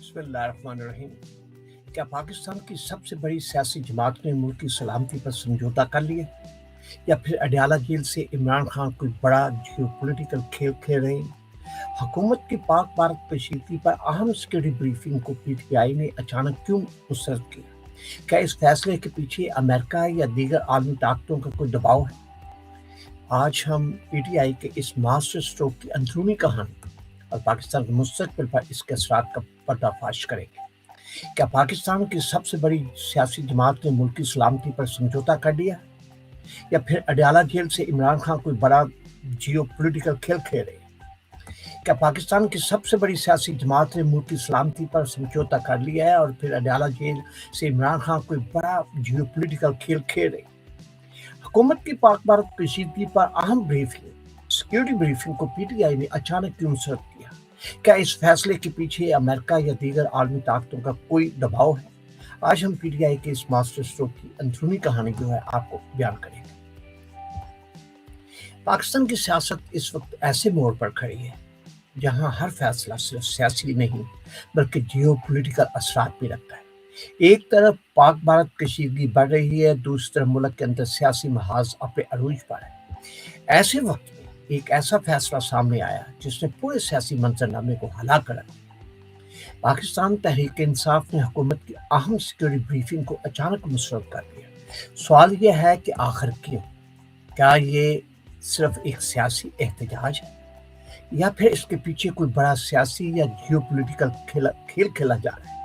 बिस्मिल्लाहिर्रहमानिर्रहीम। क्या पाकिस्तान की सबसे बड़ी सियासी जमात ने मुल्क की सलामती पर समझौता कर लिया, या फिर अडयाला जेल से इमरान खान कोई बड़ा जियोपॉलिटिकल खेल खेल रहे हैं? हुकूमत की पाक भारत कशीदगी पर अहम सिक्योरिटी ब्रीफिंग को पीटीआई ने अचानक क्यों मुस्तरद किया? क्या इस फैसले के पीछे अमेरिका या दीगर आलमी ताकतों का कोई दबाव है? आज हम पीटीआई के इस मास्टर स्ट्रोक की अंदरूनी कहानी और पाकिस्तान के मुस्तकबिल पर इसके असरात का पर्दाफाश करेंगे। क्या पाकिस्तान की सबसे बड़ी सियासी जमात ने मुल्क की सलामती पर समझौता कर लिया, या फिर अडयाला जेल से इमरान खान कोई बड़ा जियोपॉलिटिकल खेल खेल रहे हैं? क्या पाकिस्तान की सबसे बड़ी सियासी जमात ने मुल्क की सलामती पर समझौता कर लिया है और फिर अडयाला जेल से इमरान खान कोई बड़ा जियोपॉलिटिकल खेल खेल रहे हैं? हुकूमत की पाक भारत कशीदगी पर अहम ब्रीफिंग, सिक्योरिटी ब्रीफिंग को पीटीआई ने अचानक क्यों मुस्तरद किया? क्या इस फैसले के पीछे अमेरिका या दीगर आलमी ताकतों का कोई दबाव है? आज हम पीटीआई के इस मास्टर स्ट्रोक की अंदरूनी कहानी जो है आपको बयान करेंगे। पाकिस्तान की सियासत इस वक्त ऐसे मोड़ पर खड़ी है जहां हर फैसला सिर्फ सियासी नहीं बल्कि जियोपॉलिटिकल असरात भी रखता है। एक तरफ पाक भारत कशीदगी बढ़ रही है, दूसरी तरफ मुल्क के अंदर सियासी महाज अपने अरूज पर है। ऐसे वक्त में एक ऐसा फैसला सामने आया जिसने पूरे सियासी मंजरनामे को हिला कर रख दिया। पाकिस्तान तहरीक इंसाफ ने हुकूमत की अहम सिक्योरिटी ब्रीफिंग को अचानक मुस्तरद कर दिया। सवाल यह है कि आखिर क्यों? क्या ये सिर्फ एक सियासी एहतजाज है, या फिर इसके पीछे कोई बड़ा सियासी या जियोपॉलिटिकल खेल खेला जा रहा है?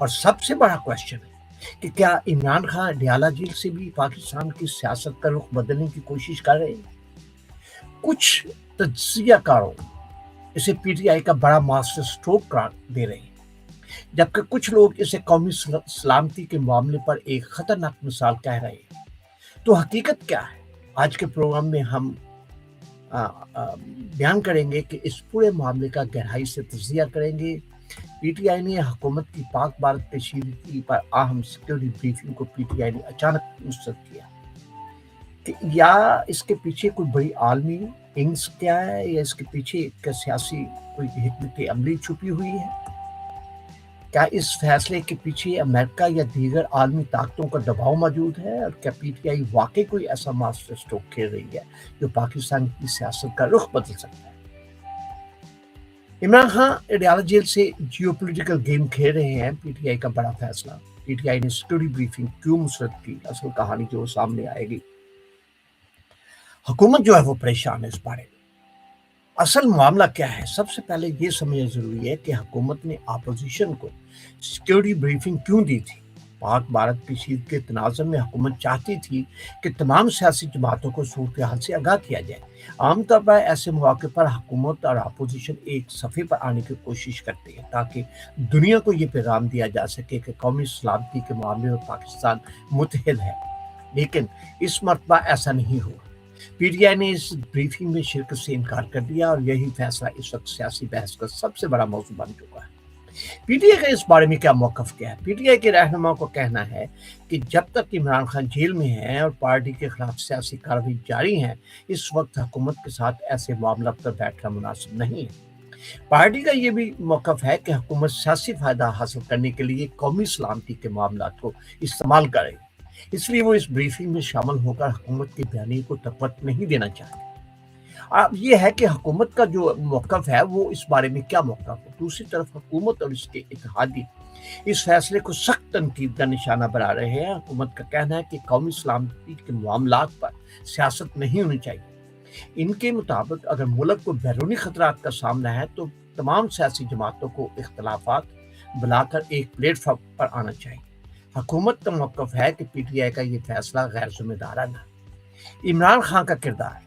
और सबसे बड़ा क्वेश्चन है कि क्या इमरान खान अडयाला जेल से भी पाकिस्तान की सियासत का रुख बदलने की कोशिश कर रहे हैं? कुछ तज्जियाकारों इसे पीटीआई का बड़ा मास्टर स्ट्रोक करार दे रहे हैं, जबकि कुछ लोग इसे कौमी सलामती के मामले पर एक खतरनाक मिसाल कह रहे हैं। तो हकीकत क्या है? आज के प्रोग्राम में हम बयान करेंगे कि इस पूरे मामले का गहराई से तज्जिया करेंगे। पीटीआई ने हुकूमत की पाक भारत कशीदगी पर अहम सिक्योरिटी ब्रीफिंग को पीटीआई ने अचानक मुस्तरद किया कि या इसके पीछे कोई बड़ी आलमी इंग्स क्या है, या इसके पीछे एक सियासी कोई हिकमत अमली छुपी हुई है? क्या इस फैसले के पीछे अमेरिका या दीगर आलमी ताकतों का दबाव मौजूद है? और क्या पीटीआई वाकई कोई ऐसा मास्टर स्ट्रोक खेल रही है जो पाकिस्तान की सियासत का रुख बदल सकता है? इमरान खान अडयाला जेल से जियोपॉलिटिकल गेम खेल रहे हैं, पीटीआई का बड़ा फैसला। पीटीआई ने सिक्योरिटी ब्रीफिंग क्यों मुस्तरद की? असल कहानी जो सामने आएगी। हुकूमत जो है वो परेशान है इस बारे में। असल मामला क्या है? सबसे पहले ये समझना जरूरी है कि हुकूमत ने अपोजिशन को सिक्योरिटी ब्रीफिंग क्यों दी थी। पाक भारत कशीदगी के तनाज़ुर में हुकूमत चाहती थी कि तमाम सियासी जमातों को सूरत हाल से आगाह किया जाए। आमतौर पर ऐसे मौके पर हुकूमत और अपोजिशन एक सफ़े पर आने की कोशिश करती है ताकि दुनिया को ये पैगाम दिया जा सके कि कौमी सलामती के मामले में पाकिस्तान मुतहद है। लेकिन इस मरतबा ऐसा नहीं हुआ। पीटीआई ने इस ब्रीफिंग में शिरकत से इनकार कर दिया और यही फैसला इस वक्त सियासी बहस का सबसे बड़ा मौजू बन चुका है। पीटीआई का इस बारे में क्या मौक़िफ़ क्या है? पीटीआई के रहनुमाओं को कहना है कि जब तक इमरान खान जेल में हैं और पार्टी के खिलाफ सियासी कार्रवाई जारी है, इस वक्त हुकूमत के साथ ऐसे मामला पर बैठना मुनासिब नहीं है। पार्टी का ये भी मौक़िफ़ है कि हुकूमत सियासी फ़ायदा हासिल करने के लिए कौमी सलामती के मामला को इस्तेमाल करे, इसलिए वो इस ब्रीफिंग में शामिल होकर हुकूमत के बयानी को तक़व्वत नहीं देना चाहते। अब ये है कि हुकूमत का जो मौक़िफ़ है वो इस बारे में क्या मौक़िफ़ है। दूसरी तरफ हुकूमत और इसके इत्तेहादी इस फैसले को सख्त तनकीद का निशाना बना रहे हैं। हुकूमत का कहना है कि कौमी सलामती के मामलात पर सियासत नहीं होनी चाहिए। इनके मुताबिक अगर मुल्क को बैरूनी खतरात का सामना है तो तमाम सियासी जमातों को इख्तलाफात बुलाकर एक प्लेटफॉर्म पर आना चाहिए। हुकूमत का मौक़िफ़ है कि पीटीआई का ये फैसला गैर जिम्मेदाराना है। इमरान खान का किरदार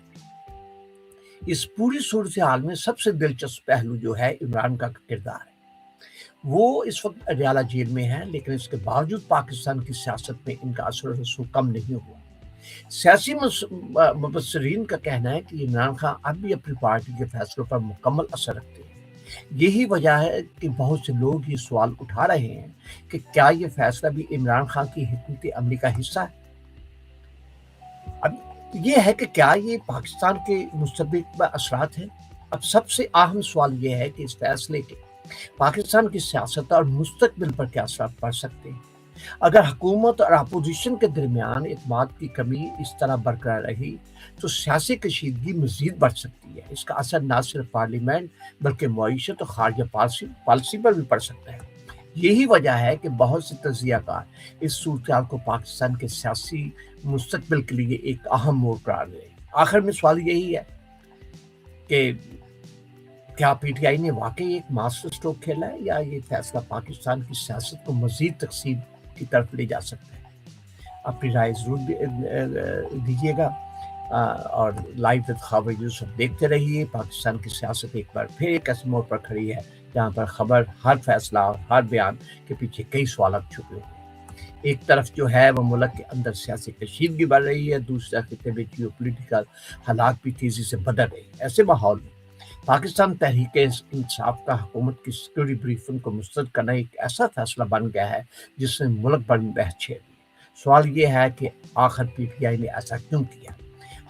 इस पूरी सूरत हाल में सबसे दिलचस्प पहलू जो है इमरान का किरदार है। वो इस वक्त अडयाला जेल में है, लेकिन इसके बावजूद पाकिस्तान की सियासत में इनका असर रसूख कम नहीं हुआ। सियासी मुबस्सिरीन का कहना है कि इमरान खान अब भी अपनी पार्टी के फैसलों पर मुकम्मल असर रखते हैं। यही वजह है कि बहुत से लोग ये सवाल उठा रहे हैं कि क्या ये फैसला भी इमरान खान की हिकमत अमली का हिस्सा है। अब ये है कि क्या ये पाकिस्तान के मुस्तकबिल पर असरात हैं। अब सबसे अहम सवाल ये है कि इस फैसले के पाकिस्तान की सियासत और मुस्तकबिल पर क्या असर पड़ सकते हैं? अगर हुकूमत और अपोजिशन के दरमियान इत्मीनान की कमी इस तरह बरकरार रही तो सियासी कशीदगी मजीद बढ़ सकती है। इसका असर न सिर्फ पार्लियामेंट बल्कि मईशत और खारजा पॉलिसी पर भी पड़ सकता है। यही वजह है कि बहुत से तजियाकार इस सूरत को पाकिस्तान के सियासी मुस्तकबिल के लिए एक अहम मोड़ करार दे रहे हैं। आखिर में सवाल यही है कि क्या पीटीआई ने वाकई एक मास्टर स्ट्रोक खेला है या ये फैसला पाकिस्तान की सियासत को मजीद तकसीम की तरफ ले जा सकता है? अपनी राय जरूर दीजिएगा और लाइव विद खबर यूसुफ देखते रहिए। पाकिस्तान की सियासत एक बार फिर एक ऐसे मोड़ पर खड़ी है जहाँ पर खबर, हर फैसला और हर बयान के पीछे कई सवाल छुपे हुए हैं। एक तरफ जो है वो मुल्क के अंदर सियासी कशीदगी बढ़ रही है, दूसरी खिते में जियोपॉलिटिकल हालात भी तेजी से बदल रहे हैं। ऐसे माहौल में पाकिस्तान तहरीक इंसाफ का हुकूमत की सिक्योरिटी ब्रीफिंग को मुस्तरद करना एक ऐसा फैसला बन गया है जिसने मुल्क भर में बहस छेड़ दी। सवाल ये है कि आखिर पीटीआई ने ऐसा क्यों किया?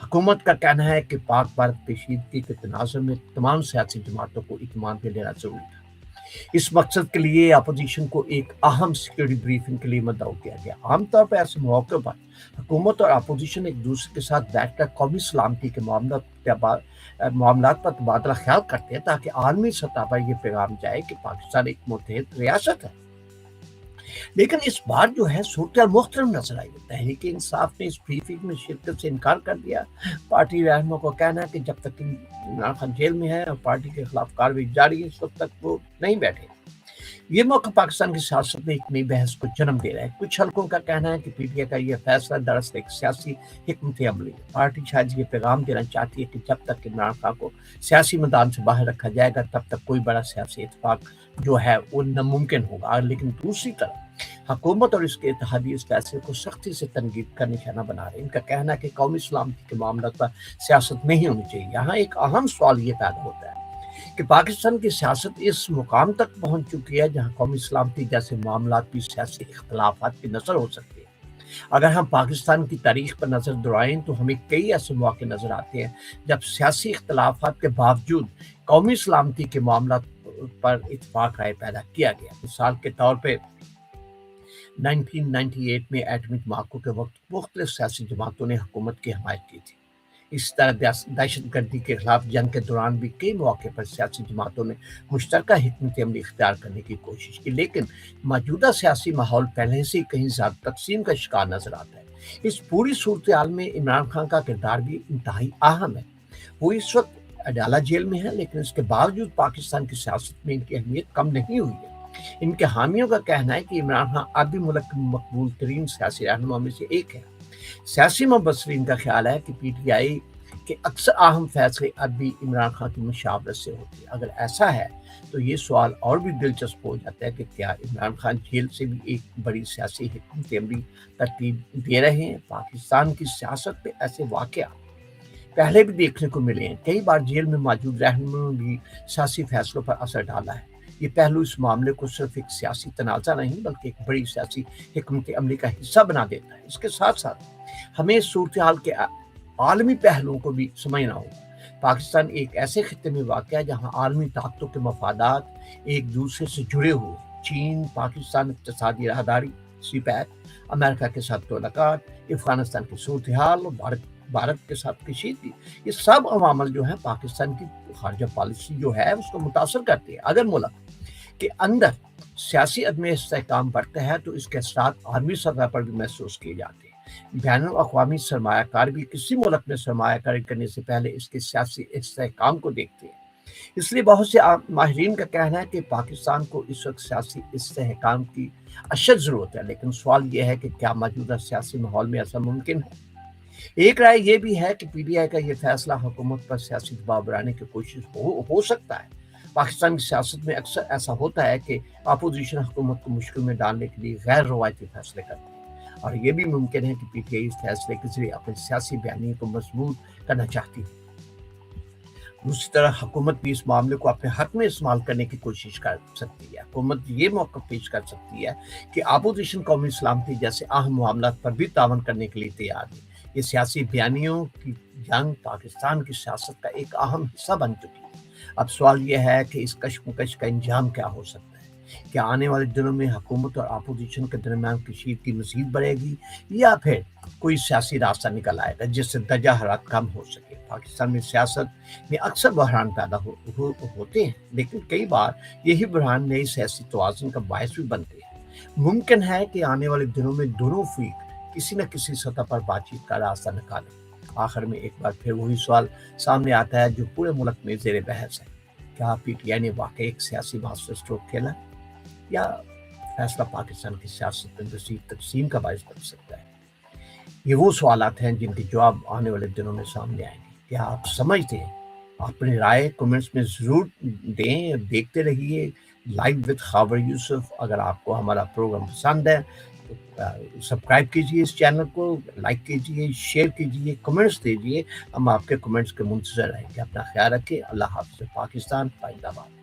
हुकूमत का कहना है कि पाक भारत कशीदगी के तनाज़ुर में तमाम सियासी जमातों को इत्मीनान में लेना जरूरी था। इस मकसद के लिए अपोजिशन को एक अहम सिक्योरिटी ब्रीफिंग के लिए मदऊ किया गया। आमतौर पर ऐसे मौके पर हुकूमत और अपोजिशन एक दूसरे के साथ बैठकर कौमी सलामती के मामलात पर तबादला ख्याल करते हैं ताकि आलमी सतह पर यह पैगाम जाए कि पाकिस्तान एक मुत्तहिद रियासत है। लेकिन इस बार जो है सूरत मुख्तलिफ नजर आई। तहरीक इंसाफ ने इस ब्रीफिंग में शिरकत से इनकार कर दिया। पार्टी रहनुमा को कहना है कि जब तक इमरान खान जेल में है और पार्टी के खिलाफ कार्रवाई जारी है उस वक्त तक वो नहीं बैठे। ये मौका पाकिस्तान की सियासत में एक नई बहस को जन्म दे रहा है। कुछ हलकों का कहना है कि पीटीआई का यह फैसला दरअसल एक सियासी हिकमत अमली है। पार्टी शायद ये पैगाम देना चाहती है कि जब तक इमरान खान को सियासी मैदान से बाहर रखा जाएगा तब तक कोई बड़ा सियासी इत्तेफाक जो है वो नामुमकिन होगा। लेकिन दूसरी तरफ हुकूमत और इसके इत्तेहादी इस फैसले को सख्ती से तनकीद का निशाना बना रहे हैं। इनका कहना है कि कौमी सलामती के मामला पर सियासत नहीं होनी चाहिए। यहाँ एक अहम सवाल ये पैदा होता है कि पाकिस्तान की सियासत इस मुकाम तक पहुंच चुकी है जहां कौमी सलामती जैसे मामलात भी सियासी इख्तलाफात की नजर हो सकती है। अगर हम पाकिस्तान की तारीख पर नजर दौड़ाएं तो हमें कई ऐसे मौके नजर आते हैं जब सियासी इख्तलाफात के बावजूद कौमी सलामती के मामलात पर इत्तेफाक राय पैदा किया गया। मिसाल के तौर पर 1998 में एटमी धमाकों के वक्त मुख्तलिफ सियासी जमातों ने हुकूमत की हमायत की थी। इस तरह दहशतगर्दी के खिलाफ जंग के दौरान भी कई मौके पर सियासी जमातों ने मुश्तरका हिकमत अमली इख्तियार करने की कोशिश की। लेकिन मौजूदा सियासी माहौल पहले से ही कहीं ज्यादा तकसीम का शिकार नजर आता है। इस पूरी सूरत हाल में इमरान खान का किरदार भी इंतहाई अहम है। वो इस वक्त अडाला जेल में है, लेकिन इसके बावजूद पाकिस्तान की सियासत में इनकी अहमियत कम नहीं हुई है। इनके हामियों का कहना है कि इमरान खान अब भी मुल्क के मकबूल तरीन सियासी रहनुमा में से एक है। सियासी मुबसरीन का ख्याल है कि पीटीआई के अक्सर अहम फैसले अब भी इमरान खान की मुशावरत से होते हैं। अगर ऐसा है तो ये सवाल और भी दिलचस्प हो जाता है कि क्या इमरान खान जेल से भी एक बड़ी सियासी हिकमत अमली तरतीब दे रहे हैं? पाकिस्तान की सियासत में ऐसे वाकया पहले भी देखने को मिले हैं। कई बार जेल में मौजूद रहनुमाओं ने भी सियासी फैसलों पर असर डाला है। ये पहलू इस मामले को सिर्फ एक सियासी तनाज़ा नहीं बल्कि एक बड़ी सियासी हिकमत अमली का हिस्सा बना देता है। इसके साथ साथ हमें इस सूरत हाल के आलमी पहलुओं को भी समझना होगा। पाकिस्तान एक ऐसे खित्ते में वाक़ है जहाँ आलमी ताकतों के मफादात एक दूसरे से जुड़े हुए। चीन, पाकिस्तान इक़्तिसादी राहदारी, सीपैक, अमेरिका के साथ तल्लुकात, अफगानिस्तान की सूरत हाल और भारत के साथ कशीदगी, ये सब अवामल जो है पाकिस्तान की खारजा पॉलिसी जो है उसको मुतासर करती है। अगर मुल्क के अंदर सियासी अदम इस्तेहकाम बढ़ता है तो इसके असरात आलमी सतह पर भी महसूस किए जाते हैं। बैनुल-अक़वामी सरमायाकार भी किसी मुल्क में सरमायाकारी करने से पहले इसके सियासी इस्तेहकाम को देखते हैं। इसलिए बहुत से माहिरीन का कहना है कि पाकिस्तान को इस वक्त सियासी इस्तेहकाम की अशद ज़रूरत है। लेकिन सवाल यह है कि क्या मौजूदा सियासी माहौल में ऐसा मुमकिन है? एक राय ये भी है कि पीटीआई का ये फैसला हुकूमत पर सियासी दबाव बनाने की कोशिश हो सकता है। पाकिस्तान की सियासत में अक्सर ऐसा होता है कि अपोजिशन हुकूमत को मुश्किल में डालने के लिए गैर रवायती फैसले करती है और ये भी मुमकिन है कि पीटीआई इस फैसले के जरिए अपने सियासी बयानी को मजबूत करना चाहती है। दूसरी तरफ हुकूमत भी इस मामले को अपने हक में इस्तेमाल करने की कोशिश कर सकती है। हुकूमत ये मौका पेश कर सकती है कि अपोजिशन कौमी सलामती जैसे अहम मामलों पर भी तावन करने के लिए तैयार है। ये सियासी बयानियों की जंग पाकिस्तान की सियासत का एक अहम हिस्सा बन चुकी है। اب سوال یہ ہے کہ اس کشمکش کا انجام کیا ہو سکتا ہے؟ کیا آنے والے دنوں میں حکومت اور اپوزیشن کے درمیان کشیدگی مزید بڑھے گی یا پھر کوئی سیاسی راستہ نکل آئے گا جس سے درجہ حرارت کم ہو سکے؟ پاکستان میں سیاست میں اکثر بحران پیدا ہوتے ہیں، لیکن کئی بار یہی بحران نئی سیاسی توازن کا باعث بھی بنتے ہیں۔ ممکن ہے کہ آنے والے دنوں میں دونوں فریق کسی نہ کسی سطح پر بات چیت کا راستہ نکالیں۔ آخر میں ایک بار پھر وہی سوال سامنے آتا ہے جو پورے ملک میں زیر بحث ہے: کیا پی ٹی آئی نے واقعی ایک سیاسی ماسٹر اسٹروک کھیلا یا فیصلہ پاکستان کی سیاست میں مزید تقسیم کا باعث بن سکتا ہے؟ یہ وہ سوالات ہیں جن کے جواب آنے والے دنوں میں سامنے آئیں گے۔ کیا آپ سمجھتے ہیں؟ اپنی رائے کمنٹس میں ضرور دیں۔ دیکھتے رہیے لائیو وتھ خاور یوسف۔ اگر آپ کو ہمارا پروگرام پسند ہے تو سبسکرائب کیجیے اس چینل کو، لائک کیجیے، شیئر کیجیے، کمنٹس دیجیے۔ ہم آپ کے کمنٹس کے منتظر رہیں گے۔ اپنا خیال رکھیں۔ اللہ حافظ۔ پاکستان زندہ باد۔